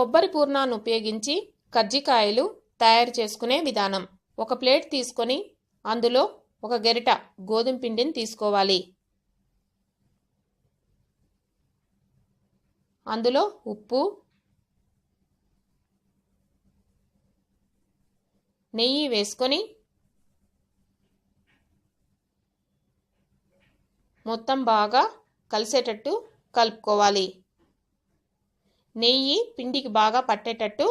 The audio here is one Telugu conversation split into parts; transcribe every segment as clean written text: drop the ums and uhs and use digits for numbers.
కొబ్బరి పూర్ణాన్ని ఉపయోగించి కజ్జికాయలు తయారు చేసుకునే విధానం. ఒక ప్లేట్ తీసుకొని అందులో ఒక గరిట గోధుమ పిండిని తీసుకోవాలి. అందులో ఉప్పు, నెయ్యి వేసుకొని మొత్తం బాగా కలిసేటట్టు కలుపుకోవాలి. నెయ్యి పిండికి బాగా పట్టేటట్టు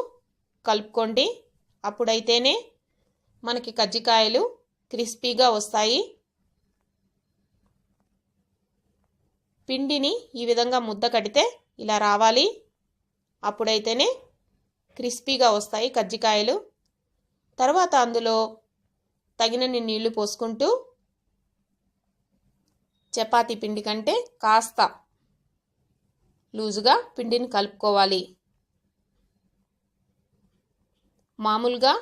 కలుపుకోండి. అప్పుడైతేనే మనకి కజ్జికాయలు క్రిస్పీగా వస్తాయి. పిండిని ఈ విధంగా ముద్ద కడితే ఇలా రావాలి. అప్పుడైతేనే క్రిస్పీగా వస్తాయి కజ్జికాయలు. తర్వాత అందులో తగినన్ని నీళ్లు పోసుకుంటూ చపాతీ పిండి కంటే కాస్త లూజుగా పిండిని కలుపుకోవాలి. మామూలుగా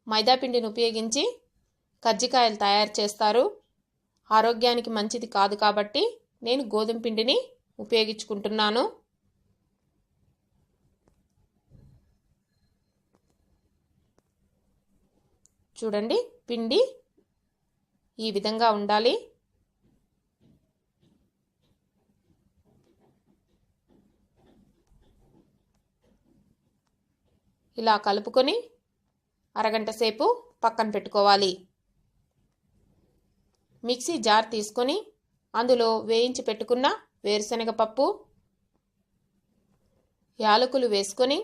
మైదా పిండిని ఉపయోగించి కజ్జికాయలు తయారు చేస్తారు. ఆరోగ్యానికి మంచిది కాదు కాబట్టి నేను గోధుమ పిండిని ఉపయోగించుకుంటున్నాను. చూడండి, పిండి ఈ విధంగా ఉండాలి. ఇలా కలుపుకొని అరగంట సేపు పక్కన పెట్టుకోవాలి. మిక్సీ జార్ తీసుకొని అందులో వేయించి పెట్టుకున్న వేరుశనగ పప్పు, యాలకులు వేసుకొని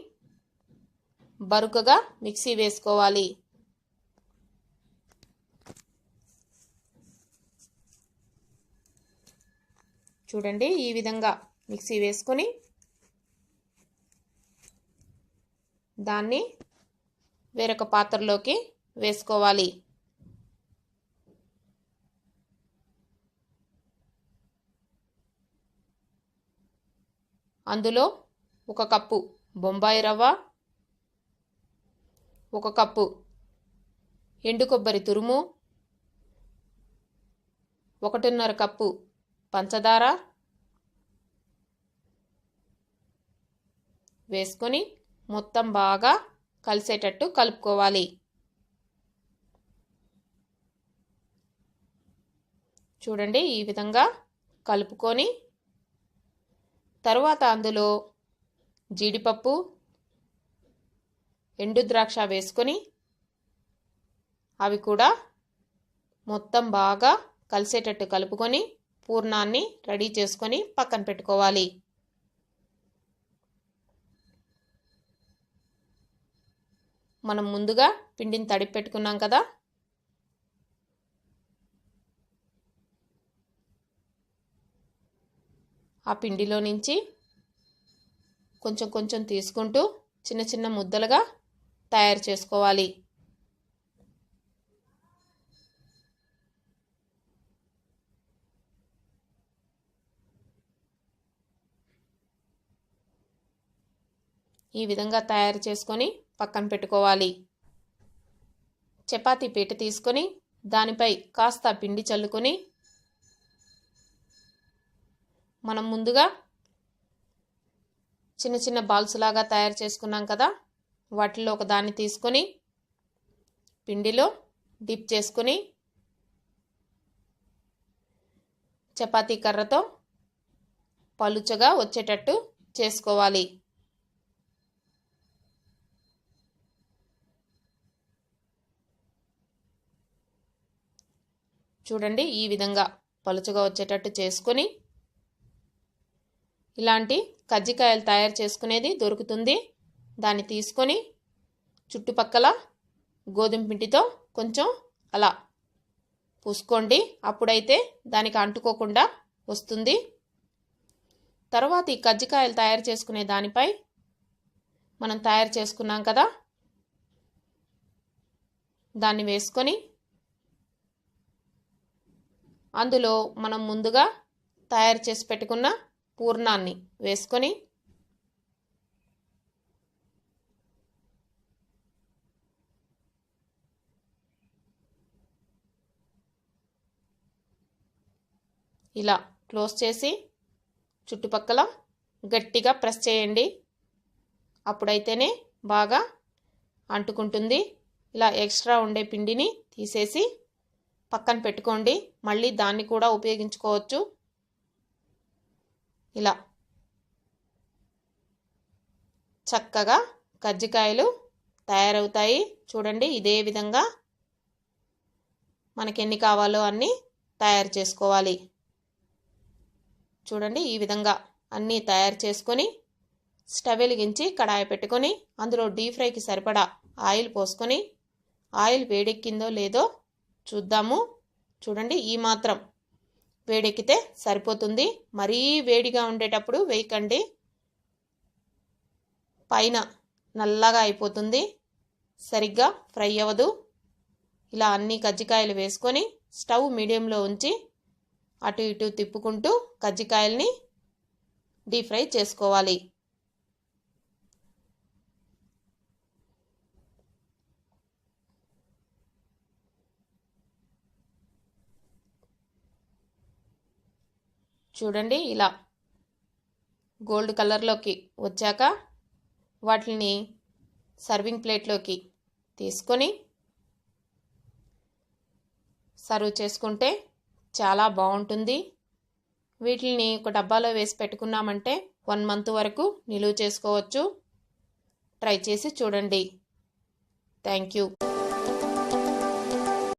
బరుకగా మిక్సీ వేసుకోవాలి. చూడండి, ఈ విధంగా మిక్సీ వేసుకొని దాన్ని వేరొక పాత్రలోకి వేసుకోవాలి. అందులో 1 కప్పు బొంబాయి రవ్వ, 1 కప్పు ఎండు కొబ్బరి తురుము, 1.5 కప్పు పంచదార వేసుకొని మొత్తం బాగా కలిసేటట్టు కలుపుకోవాలి. చూడండి, ఈ విధంగా కలుపుకొని తరువాత అందులో జీడిపప్పు, ఎండు ద్రాక్ష వేసుకొని అవి కూడా మొత్తం బాగా కలిసేటట్టు కలుపుకొని పూర్ణాన్ని రెడీ చేసుకొని పక్కన పెట్టుకోవాలి. మనం ముందుగా పిండిని తడిపి పెట్టుకున్నాం కదా, ఆ పిండిలో నుంచి కొంచెం కొంచెం తీసుకుంటూ చిన్న చిన్న ముద్దలుగా తయారు చేసుకోవాలి. ఈ విధంగా తయారు చేసుకొని పక్కన పెట్టుకోవాలి. చపాతీ పీట తీసుకొని దానిపై కాస్త పిండి చల్లుకొని మనం ముందుగా చిన్న చిన్న బాల్స్ లాగా తయారు చేసుకున్నాం కదా, వాటిలో ఒక దాన్ని తీసుకొని పిండిలో డిప్ చేసుకొని చపాతీ కర్రతో పలుచగా వచ్చేటట్టు చేసుకోవాలి. చూడండి, ఈ విధంగా పలుచగా వచ్చేటట్టు చేసుకొని ఇలాంటి కజ్జికాయలు తయారు చేసుకునేది దొరుకుతుంది. దాన్ని తీసుకొని చుట్టుపక్కల గోధుమ పిండితో కొంచెం అలా పూసుకోండి. అప్పుడైతే దానికి అంటుకోకుండా వస్తుంది. తర్వాత ఈ కజ్జికాయలు తయారు చేసుకునే దానిపై మనం తయారు చేసుకున్నాం కదా, దాన్ని వేసుకొని అందులో మనం ముందుగా తయారు చేసి పెట్టుకున్న పూర్ణాన్ని వేసుకొని ఇలా క్లోజ్ చేసి చుట్టుపక్కల గట్టిగా ప్రెస్ చేయండి. అప్పుడైతేనే బాగా అంటుకుంటుంది. ఇలా ఎక్స్ట్రా ఉండే పిండిని తీసేసి పక్కన పెట్టుకోండి. మళ్ళీ దాన్ని కూడా ఉపయోగించుకోవచ్చు. ఇలా చక్కగా కజ్జికాయలు తయారవుతాయి. చూడండి, ఇదే విధంగా మనకి ఎన్ని కావాలో అన్నీ తయారు చేసుకోవాలి. చూడండి, ఈ విధంగా అన్నీ తయారు చేసుకొని స్టవ్ వెలిగించి కడాయి పెట్టుకొని అందులో డీప్ ఫ్రైకి సరిపడా ఆయిల్ పోసుకొని, ఆయిల్ వేడెక్కిందో లేదో చూద్దాము. చూడండి, ఈ మాత్రం వేడెక్కితే సరిపోతుంది. మరీ వేడిగా ఉండేటప్పుడు వేయకండి, పైన నల్లగా అయిపోతుంది, సరిగ్గా ఫ్రై అవ్వదు. ఇలా అన్ని కజ్జికాయలు వేసుకొని స్టవ్ మీడియంలో ఉంచి అటు ఇటు తిప్పుకుంటూ కజ్జికాయల్ని డీప్ ఫ్రై చేసుకోవాలి. చూడండి, ఇలా గోల్డ్ కలర్లోకి వచ్చాక వాటిని సర్వింగ్ ప్లేట్లోకి తీసుకొని సర్వ్ చేసుకుంటే చాలా బాగుంటుంది. వీటిని ఒక డబ్బాలో వేసి పెట్టుకున్నామంటే 1 మంత్ వరకు నిలువ చేసుకోవచ్చు. ట్రై చేసి చూడండి. Thank you.